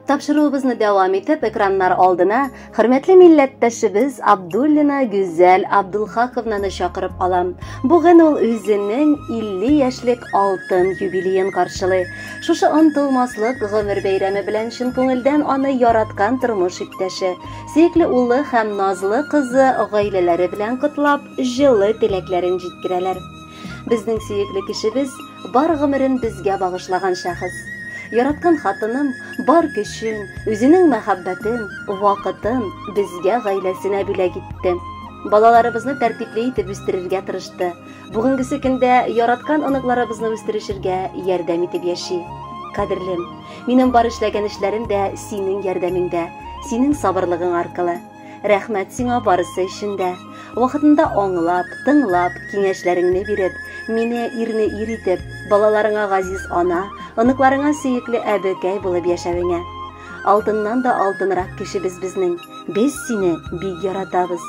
Тапшыруыбызны дәвам итеп, экраннар алдына хөрмәтле милләттәшебез Абдуллина Гүзәл Абдулхаковнаны чакырып алам. Бүген ул үзенең 50 яшьлек алтын юбилеен каршылый. Шушы онытылмаслык гомер бәйрәме белән чын күңелдән аны яраткан тормыш иптәше, сөекле улы һәм назлы кызы гаиләләре белән котлап, җылы теләкләрен җиткерәләр. Безнең сөекле кешебез бар гомерен безгә багышлаган шәхес. Яраткан хатыным бар көчен, үзенең мәхәббәтен, вакытын безгә гаиләсенә бүләк итте. Балаларыбызны тәртипле итеп үстерергә тырышты. Бүгенгесе көндә яраткан оныкларыбызны үстерешергә ярдәм итеп яши. Кадерлем, минем бар эшләгән эшләрем дә синең ярдәмеңдә, синең сабырлыгың аркылы. Рәхмәт сиңа барысы өчен дә. Вакытында аңлап, тыңлап, киңәшләреңне биреп, мине ирне ир итеп, балаларыңа газиз ана, оныкларыңа сөекле әбекәй булып яшәвеңә. Алтыннан да алтынрак кешебез безнең. Без сине бик яратабыз.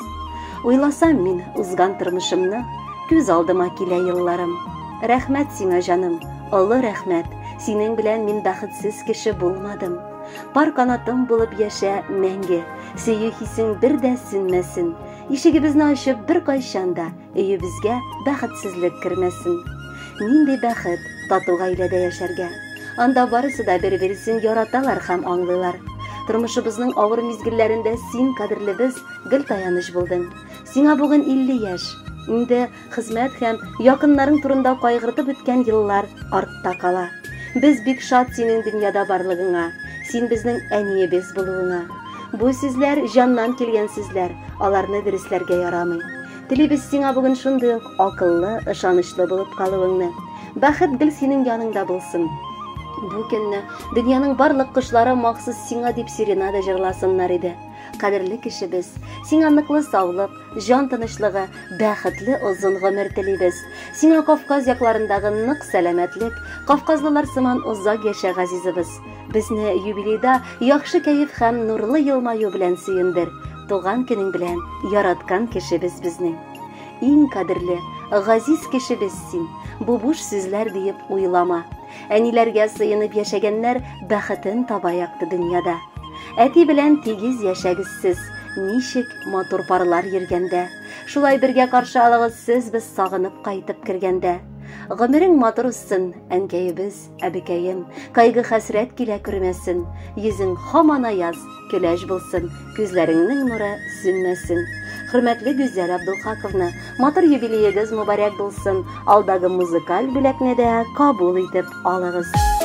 Уйласам мин узган тормышымны, күз алдыма килә елларым. Рәхмәт сиңа җаным, олы рәхмәт. Синең белән мин бәхетсез кеше булмадым. Пар канатым булып яшә мәңге. Сөю хисең бер дә сүнмәсен. Ишегебезне ачып бер кайчан да өебезгә бәхетсезлек кермәсен. Нинди бәхет тату гаиләдә яшәргә. Анда барысы да бер-берсен яраталар һәм аңлыйлар. Тормышыбызның авыр мизгелләрендә син, кадерлебез, гел таяныч булдың. Сиңа бүген 50 яшь. Инде хезмәт һәм якыннарың турында кайгыртып үткән еллар артта кала. Без бик шат синең дөньяда барлыгыңа, син безнең әниебез булуыңа. Бу сүзләр җаннан килгән сүзләр, аларны дөрестләргә ярамый. Телибез сиңа бүген шундый ук акыллы, ышанычлы булып калуыңны. Бәхет гел синең яныңда булсын. Бу көнне дөньяның барлык кошлары махсус сиңа дип сиренада җырласыннар иде. Кадерле кешебез, сиңа ныклы саулык, җан тынычлыгы, бәхетле озын гомер телибез. Сиңа Кавказ якларындагы нык сәламәтлек, Кавказлылар сыман узак яшә газизыбыз. Безне юбилейда яхшы кәеф һәм нурлы елмаю белән сөендер. Туган көнең белән яраткан кешебез безнең. Иң кадерле, газиз кешебез син. Бу буш сүзләр диеп уйлама. Әниләргә сыенып яшәгәннәр бәхетен таба якты дөньяда. Әти белән тигез яшәгез сез, ничек матур парлар йөргәндә. Шулай бергә каршы алыгыз сез без сагынып кайтып кергәндә. Гомерең матур үссен, әнкәебез, әбекәем, кайгы хәсрәт килә күрмәсен. Йөзең һаман аяз, көләч булсын, күзләреңнең нуры сүнмәсен. Хөрмәтле Гүзәл Абдулхаковна, матур юбилеегез мөбарәк булсын. Алдагы музыкаль бүләкне дә кабул итеп алыгыз.